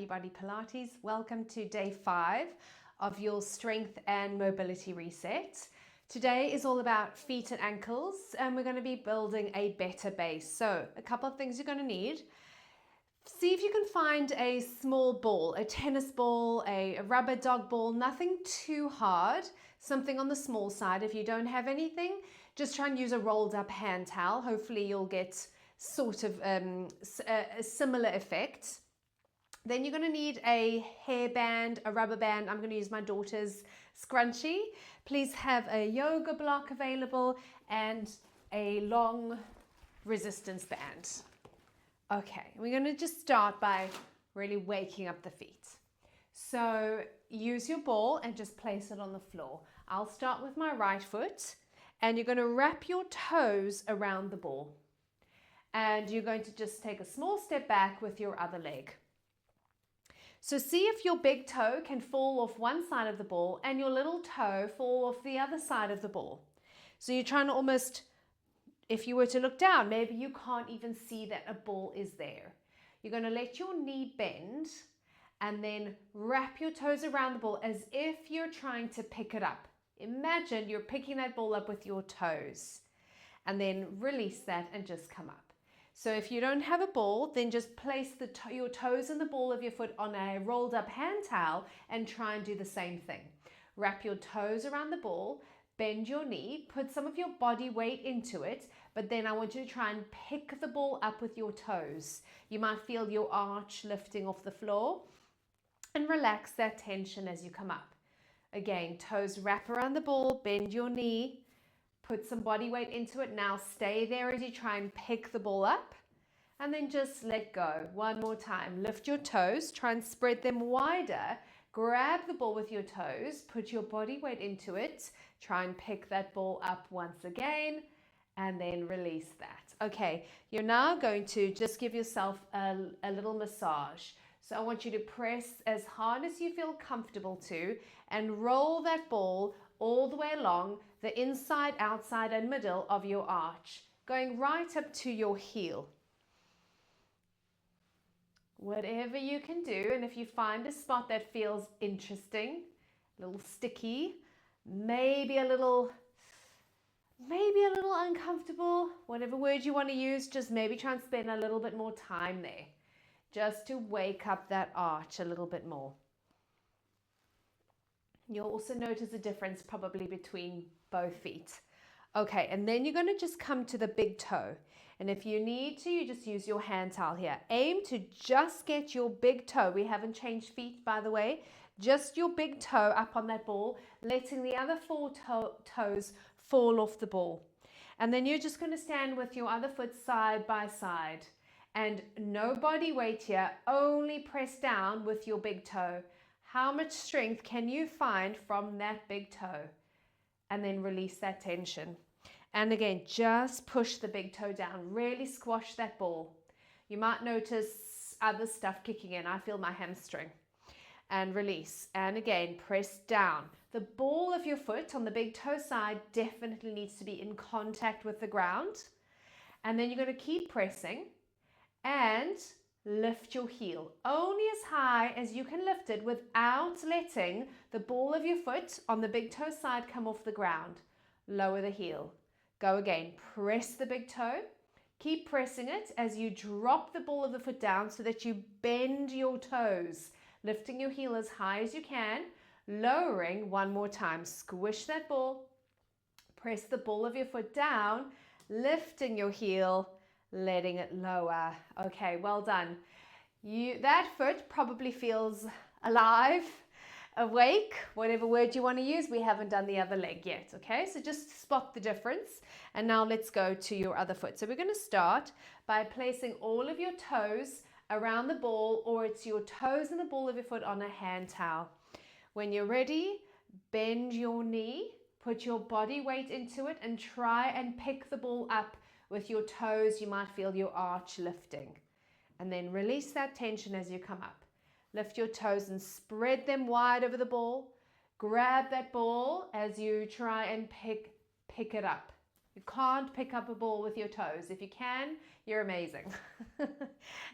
Body Pilates. Welcome to day 5 of your strength and mobility reset. Today is all about feet and ankles, and we're going to be building a better base. So a couple of things you're going to need. See if you can find a small ball, a tennis ball, a rubber dog ball, nothing too hard, something on the small side. If you don't have anything, just try and use a rolled up hand towel. Hopefully you'll get sort of a similar effect. Then you're going to need a hairband, a rubber band. I'm going to use my daughter's scrunchie. Please have a yoga block available and a long resistance band. Okay, we're going to just start by really waking up the feet. So use your ball and just place it on the floor. I'll start with my right foot, and you're going to wrap your toes around the ball. And you're going to just take a small step back with your other leg. So see if your big toe can fall off one side of the ball and your little toe fall off the other side of the ball. So you're trying to almost, if you were to look down, maybe you can't even see that a ball is there. You're going to let your knee bend and then wrap your toes around the ball as if you're trying to pick it up. Imagine you're picking that ball up with your toes, and then release that and just come up. So if you don't have a ball, then just place your toes and the ball of your foot on a rolled up hand towel and try and do the same thing. Wrap your toes around the ball, bend your knee, put some of your body weight into it, but then I want you to try and pick the ball up with your toes. You might feel your arch lifting off the floor, and relax that tension as you come up. Again, toes wrap around the ball, bend your knee, put some body weight into it. Now stay there as you try and pick the ball up, and then just let go. One more time. Lift your toes, try and spread them wider. Grab the ball with your toes, put your body weight into it, try and pick that ball up once again, and then release that. Okay, you're now going to just give yourself a little massage. So I want you to press as hard as you feel comfortable to and roll that ball all the way along the inside, outside, and middle of your arch, going right up to your heel. Whatever you can do, and if you find a spot that feels interesting, a little sticky, maybe a little uncomfortable, whatever word you want to use, just maybe try and spend a little bit more time there, just to wake up that arch a little bit more. You'll also notice a difference probably between both feet. Okay, and then you're going to just come to the big toe. And if you need to, you just use your hand towel here. Aim to just get your big toe. We haven't changed feet, by the way. Just your big toe up on that ball, letting the other 4 toes fall off the ball. And then you're just going to stand with your other foot side by side. And no body weight here, only press down with your big toe. How much strength can you find from that big toe? And then release that tension. And again, just push the big toe down. Really squash that ball. You might notice other stuff kicking in. I feel my hamstring. And release. And again, press down. The ball of your foot on the big toe side definitely needs to be in contact with the ground. And then you're going to keep pressing and lift your heel only as high as you can lift it without letting the ball of your foot on the big toe side come off the ground. Lower the heel. Go again. Press the big toe. Keep pressing it as you drop the ball of the foot down so that you bend your toes, lifting your heel as high as you can, lowering one more time. Squish that ball. Press the ball of your foot down, lifting your heel, letting it lower. Okay, well done. That foot probably feels alive, awake, whatever word you want to use. We haven't done the other leg yet, okay? So just spot the difference. And now let's go to your other foot. So we're going to start by placing all of your toes around the ball, or it's your toes and the ball of your foot on a hand towel. When you're ready, bend your knee, put your body weight into it, and try and pick the ball up with your toes. You might feel your arch lifting. And then release that tension as you come up. Lift your toes and spread them wide over the ball. Grab that ball as you try and pick it up. You can't pick up a ball with your toes. If you can, you're amazing.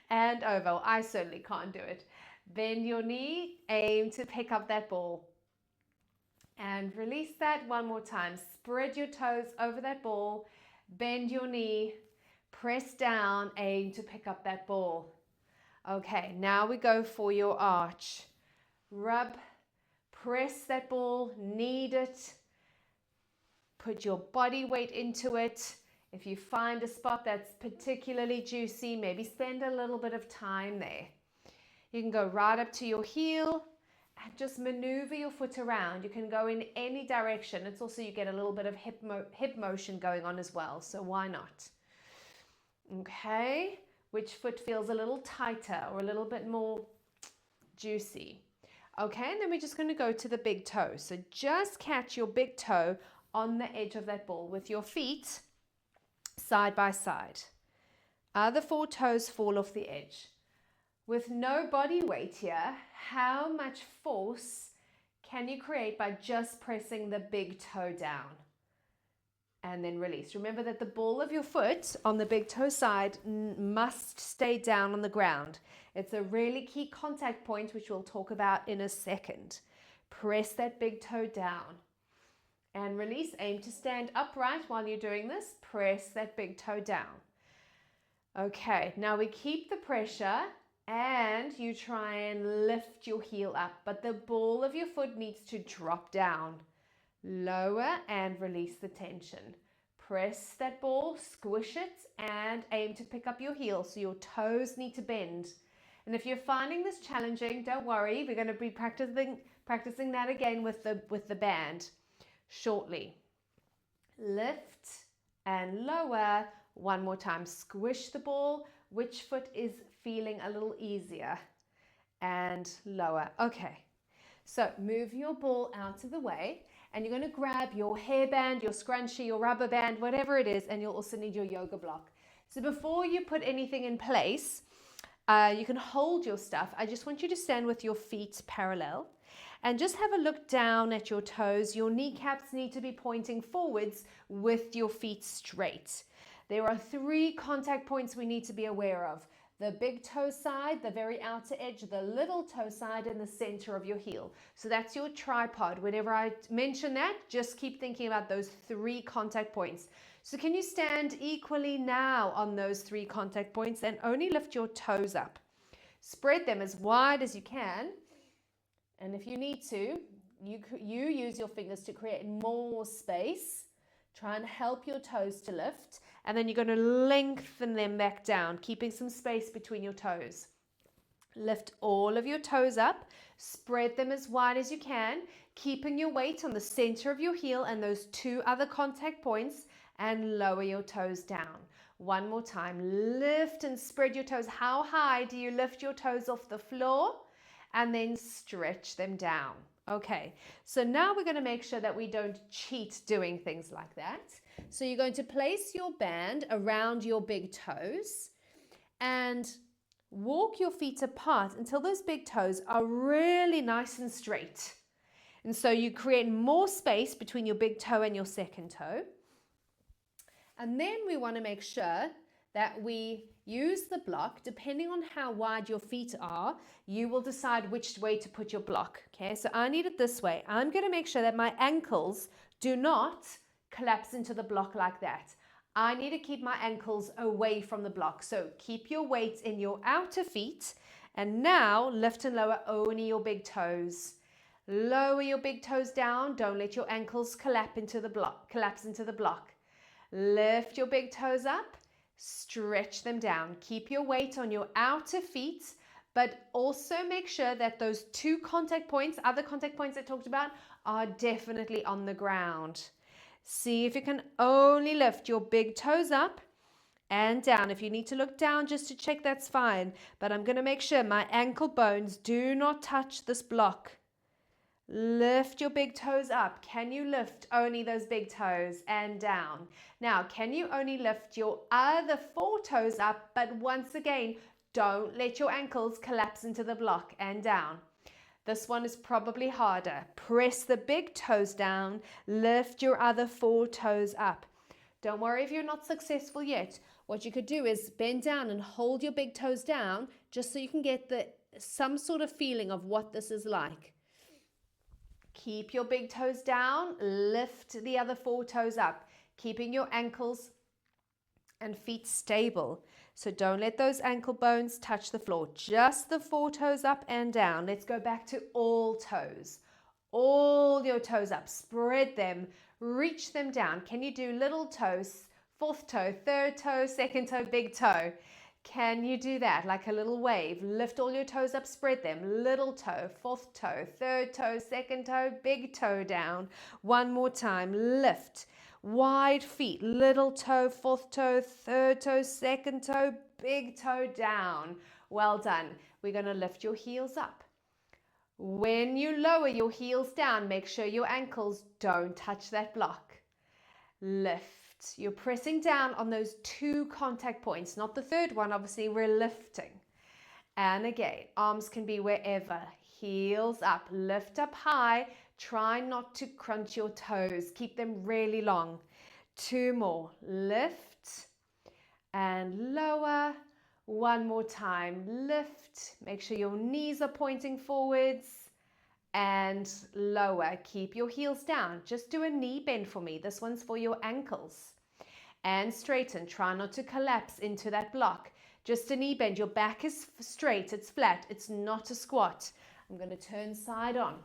And over. I certainly can't do it. Bend your knee, aim to pick up that ball. And release that one more time. Spread your toes over that ball, bend your knee, press down, aim to pick up that ball. Okay, now we go for your arch. Rub, press that ball, knead it, put your body weight into it. If you find a spot that's particularly juicy, maybe spend a little bit of time there. You can go right up to your heel and just maneuver your foot around. You can go in any direction. It's also, you get a little bit of hip motion going on as well, so why not? Okay, which foot feels a little tighter or a little bit more juicy? Okay, and then we're just going to go to the big toe. So just catch your big toe on the edge of that ball with your feet side by side. Other 4 toes fall off the edge. With no body weight here, how much force can you create by just pressing the big toe down? And then release. Remember that the ball of your foot on the big toe side must stay down on the ground. It's a really key contact point, which we'll talk about in a second. Press that big toe down and release. Aim to stand upright while you're doing this. Press that big toe down. Okay, now we keep the pressure and you try and lift your heel up, but the ball of your foot needs to drop down. Lower and release the tension. Press that ball, squish it, and aim to pick up your heel, so your toes need to bend. And if you're finding this challenging, don't worry, we're going to be practicing that again with the band shortly. Lift and lower. One more time. Squish the ball. Which foot is feeling a little easier? And lower. Okay. So move your ball out of the way and you're going to grab your hairband, your scrunchie, your rubber band, whatever it is, and you'll also need your yoga block. So before you put anything in place, you can hold your stuff. I just want you to stand with your feet parallel and just have a look down at your toes. Your kneecaps need to be pointing forwards with your feet straight. There are 3 contact points we need to be aware of. The big toe side, the very outer edge, the little toe side, and the center of your heel. So that's your tripod. Whenever I mention that, just keep thinking about those 3 contact points. So can you stand equally now on those 3 contact points and only lift your toes up? Spread them as wide as you can. And if you need to, you use your fingers to create more space. Try and help your toes to lift. And then you're going to lengthen them back down, keeping some space between your toes. Lift all of your toes up. Spread them as wide as you can, keeping your weight on the center of your heel and those 2 other contact points, and lower your toes down. One more time. Lift and spread your toes. How high do you lift your toes off the floor? And then stretch them down. Okay, so now we're going to make sure that we don't cheat doing things like that. So you're going to place your band around your big toes and walk your feet apart until those big toes are really nice and straight. And so you create more space between your big toe and your second toe. And then we want to make sure that we use the block. Depending on how wide your feet are, you will decide which way to put your block. Okay, so I need it this way. I'm going to make sure that my ankles do not collapse into the block like that. I need to keep my ankles away from the block. So keep your weight in your outer feet. And now lift and lower only your big toes. Lower your big toes down. Don't let your ankles collapse into the block. Lift your big toes up. Stretch them down. Keep your weight on your outer feet, but also make sure that those 2 contact points, other contact points I talked about, are definitely on the ground. See if you can only lift your big toes up and down. If you need to look down just to check, that's fine. But I'm going to make sure my ankle bones do not touch this block. Lift your big toes up. Can you lift only those big toes and down? Now, can you only lift your other 4 toes up? But once again, don't let your ankles collapse into the block and down. This one is probably harder. Press the big toes down. Lift your other 4 toes up. Don't worry if you're not successful yet. What you could do is bend down and hold your big toes down just so you can get the some sort of feeling of what this is like. Keep your big toes down, lift the other 4 toes up, keeping your ankles and feet stable. So don't let those ankle bones touch the floor, just the 4 toes up and down. Let's go back to all toes. All your toes up, spread them, reach them down. Can you do little toes, 4th toe, 3rd toe, 2nd toe, big toe? Can you do that like a little wave? Lift all your toes up, spread them. Little toe, 4th toe, 3rd toe, 2nd toe, big toe down. One more time, lift. Wide feet, little toe, 4th toe, 3rd toe, 2nd toe, big toe down. Well done. We're going to lift your heels up. When you lower your heels down, make sure your ankles don't touch that block. Lift. You're pressing down on those 2 contact points, not the 3rd one. Obviously, we're lifting. And again, arms can be wherever. Heels up, lift up high. Try not to crunch your toes. Keep them really long. 2 more. Lift and lower. 1 more time. Lift. Make sure your knees are pointing forwards. And lower. Keep your heels down. Just do a knee bend for me. This one's for your ankles. And straighten. Try not to collapse into that block. Just a knee bend. Your back is straight. It's flat. It's not a squat. I'm going to turn side on.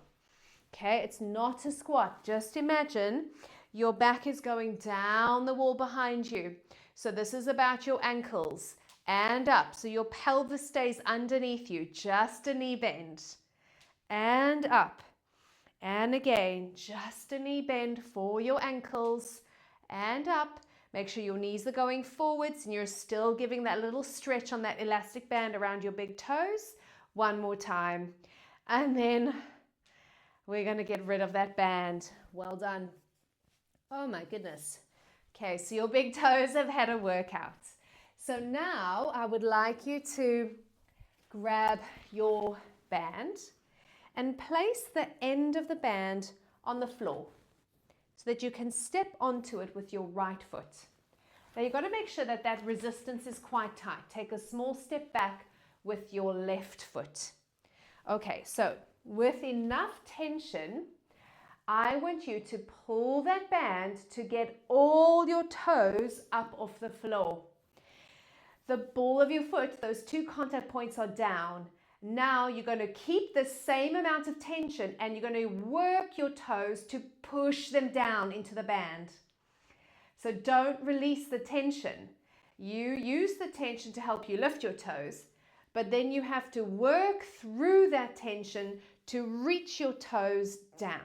Okay, it's not a squat. Just imagine your back is going down the wall behind you. So this is about your ankles and up. So your pelvis stays underneath you. Just a knee bend. And up. And again, just a knee bend for your ankles and up. Make sure your knees are going forwards and you're still giving that little stretch on that elastic band around your big toes. 1 more time. And then we're going to get rid of that band. Well done. Oh my goodness. Okay, so your big toes have had a workout. So now I would like you to grab your band and place the end of the band on the floor so that you can step onto it with your right foot. Now you've got to make sure that that resistance is quite tight. Take a small step back with your left foot. Okay, so with enough tension, I want you to pull that band to get all your toes up off the floor. The ball of your foot, those 2 contact points are down. Now you're going to keep the same amount of tension and you're going to work your toes to push them down into the band. So don't release the tension. You use the tension to help you lift your toes, but then you have to work through that tension to reach your toes down.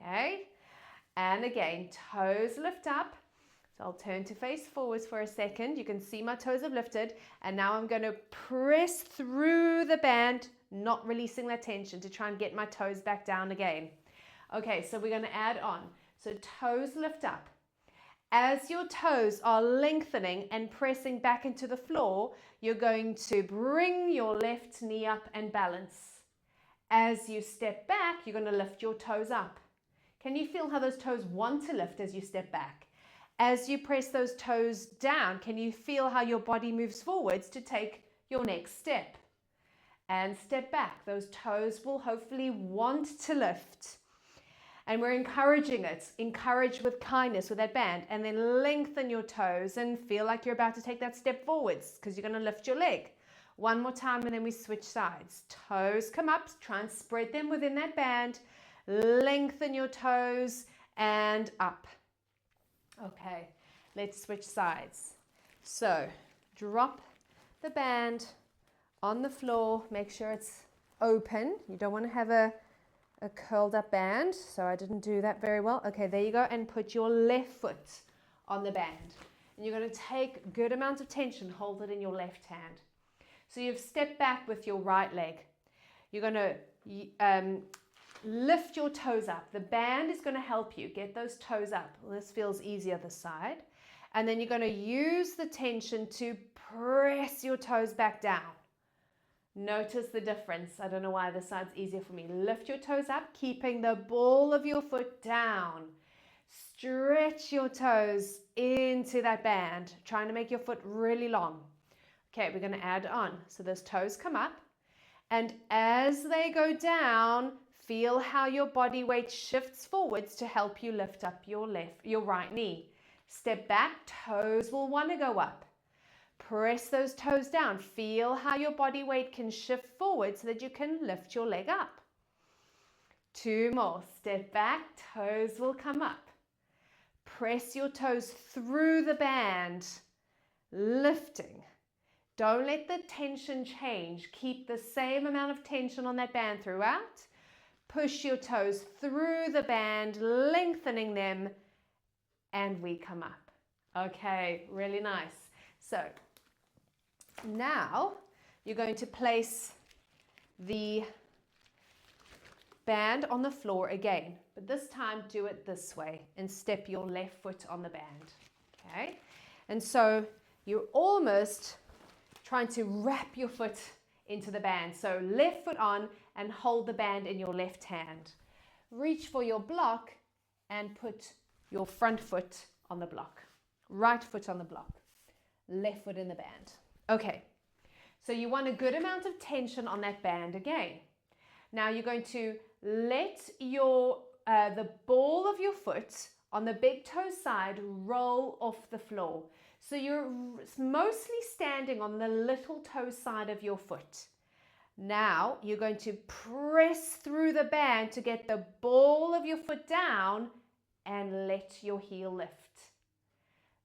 Okay? And again, toes lift up. So I'll turn to face forwards for a second. You can see my toes have lifted. And now I'm going to press through the band, not releasing that tension to try and get my toes back down again. Okay, so we're going to add on. So toes lift up. As your toes are lengthening and pressing back into the floor, you're going to bring your left knee up and balance. As you step back, you're going to lift your toes up. Can you feel how those toes want to lift as you step back? As you press those toes down, can you feel how your body moves forwards to take your next step? And step back. Those toes will hopefully want to lift. And we're encouraging it. Encourage with kindness with that band. And then lengthen your toes and feel like you're about to take that step forwards because you're going to lift your leg. 1 more time and then we switch sides. Toes come up. Try and spread them within that band. Lengthen your toes and up. Okay, let's switch sides. So drop the band on the floor. Make sure it's open. You don't want to have a curled up band. So I didn't do that very well. Okay, there you go. And put your left foot on the band. And you're going to take a good amount of tension. Hold it in your left hand. So you've stepped back with your right leg. You're going to lift your toes up. The band is going to help you get those toes up. Well, this feels easier this side. And then you're going to use the tension to press your toes back down. Notice the difference. I don't know why this side's easier for me. Lift your toes up, keeping the ball of your foot down. Stretch your toes into that band, trying to make your foot really long. Okay, we're going to add on. So those toes come up. And as they go down, feel how your body weight shifts forwards to help you lift up your right knee. Step back, toes will want to go up. Press those toes down. Feel how your body weight can shift forward so that you can lift your leg up. 2 more. Step back, toes will come up. Press your toes through the band, lifting. Don't let the tension change. Keep the same amount of tension on that band throughout. Push your toes through the band, lengthening them, and we come up. Okay, really nice. So now you're going to place the band on the floor again, but this time do it this way and step your left foot on the band. Okay, and so you're almost trying to wrap your foot into the band. So left foot on and hold the band in your left hand. Reach for your block and put your front foot on the block. Right foot on the block. Left foot in the band. Okay, so you want a good amount of tension on that band again. Now you're going to let your the ball of your foot on the big toe side roll off the floor. So you're mostly standing on the little toe side of your foot. Now you're going to press through the band to get the ball of your foot down and let your heel lift.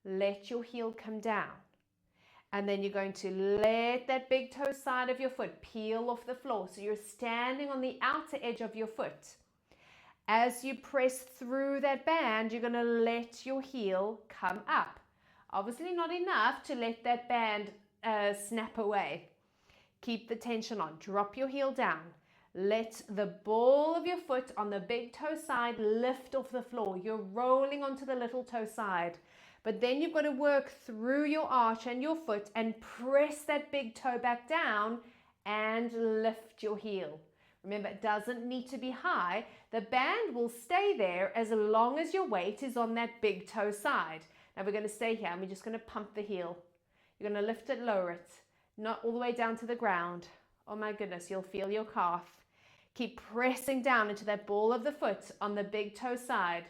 Let your heel come down. And then you're going to let that big toe side of your foot peel off the floor. So you're standing on the outer edge of your foot. As you press through that band, you're going to let your heel come up. Obviously not enough to let that band snap away. Keep the tension on. Drop your heel down. Let the ball of your foot on the big toe side lift off the floor. You're rolling onto the little toe side. But then you've got to work through your arch and your foot and press that big toe back down and lift your heel. Remember, it doesn't need to be high. The band will stay there as long as your weight is on that big toe side. Now we're going to stay here and we're just going to pump the heel. You're going to lift it, lower it, not all the way down to the ground. Oh my goodness, you'll feel your calf. Keep pressing down into that ball of the foot on the big toe side.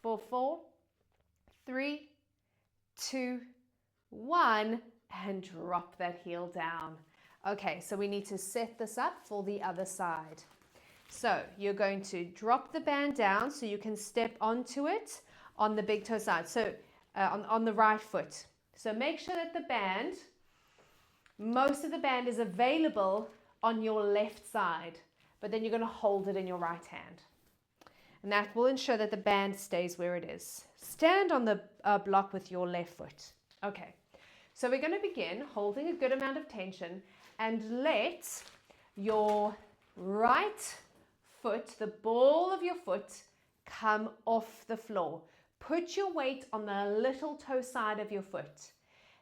For 4, 3, 2, 1, and drop that heel down. Okay, so we need to set this up for the other side. So you're going to drop the band down so you can step onto it on the big toe side, so on the right foot. So make sure that the band, most of the band is available on your left side, but then you're going to hold it in your right hand. And that will ensure that the band stays where it is. Stand on the block with your left foot. Okay, so we're going to begin holding a good amount of tension and let your right foot, the ball of your foot, come off the floor. Put your weight on the little toe side of your foot.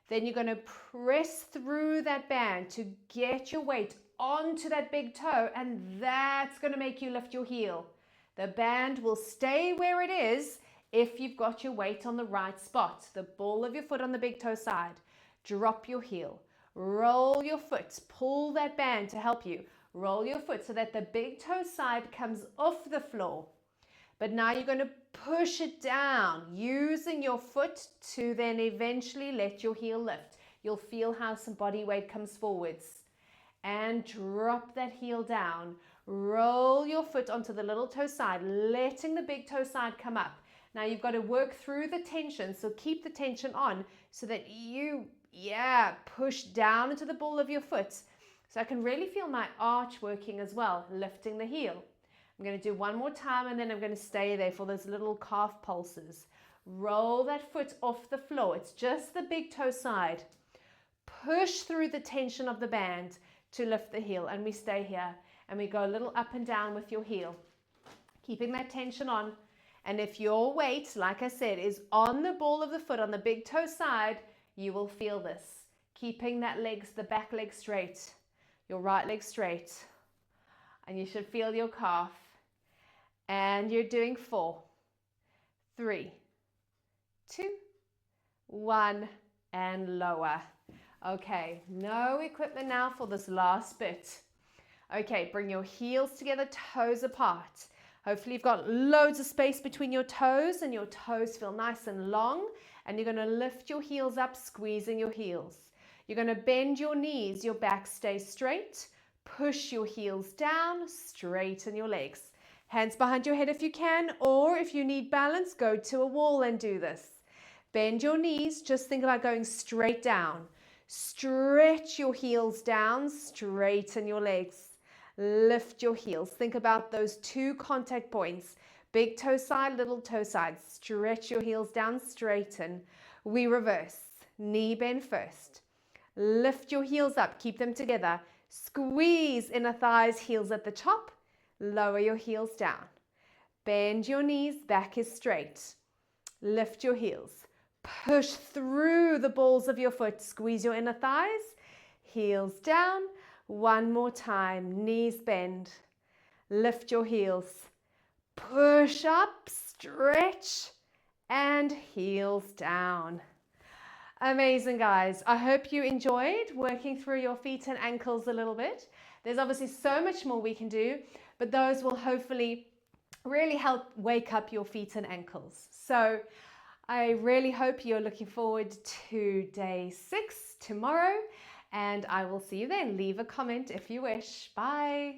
Then you're going to press through that band to get your weight onto that big toe, and that's going to make you lift your heel. The band will stay where it is if you've got your weight on the right spot, the ball of your foot on the big toe side. Drop your heel. Roll your foot. Pull that band to help you. Roll your foot so that the big toe side comes off the floor. But now you're going to push it down, using your foot to then eventually let your heel lift. You'll feel how some body weight comes forwards. And drop that heel down. Roll your foot onto the little toe side, letting the big toe side come up. Now you've got to work through the tension, so keep the tension on so that you, push down into the ball of your foot. So I can really feel my arch working as well, lifting the heel. I'm going to do one more time and then I'm going to stay there for those little calf pulses. Roll that foot off the floor. It's just the big toe side. Push through the tension of the band to lift the heel, and we stay here and we go a little up and down with your heel, keeping that tension on. And if your weight, like I said, is on the ball of the foot on the big toe side, you will feel this. Keeping that the back leg straight, your right leg straight, and you should feel your calf. And you're doing 4, 3, 2, 1, and lower. Okay, no equipment now for this last bit. Okay, bring your heels together, toes apart. Hopefully you've got loads of space between your toes and your toes feel nice and long. And you're going to lift your heels up, squeezing your heels. You're going to bend your knees, your back stays straight. Push your heels down, straighten your legs. Hands behind your head if you can, or if you need balance, go to a wall and do this. Bend your knees, just think about going straight down. Stretch your heels down, straighten your legs. Lift your heels. Think about those 2 contact points. Big toe side, little toe side. Stretch your heels down, straighten. We reverse. Knee bend first. Lift your heels up, keep them together. Squeeze inner thighs, heels at the top. Lower your heels down. Bend your knees, back is straight. Lift your heels. Push through the balls of your foot. Squeeze your inner thighs. Heels down. One more time. Knees bend. Lift your heels. Push up, stretch, and heels down. Amazing, guys. I hope you enjoyed working through your feet and ankles a little bit. There's obviously so much more we can do, but those will hopefully really help wake up your feet and ankles. So I really hope you're looking forward to day 6 tomorrow, and I will see you then. Leave a comment if you wish. Bye.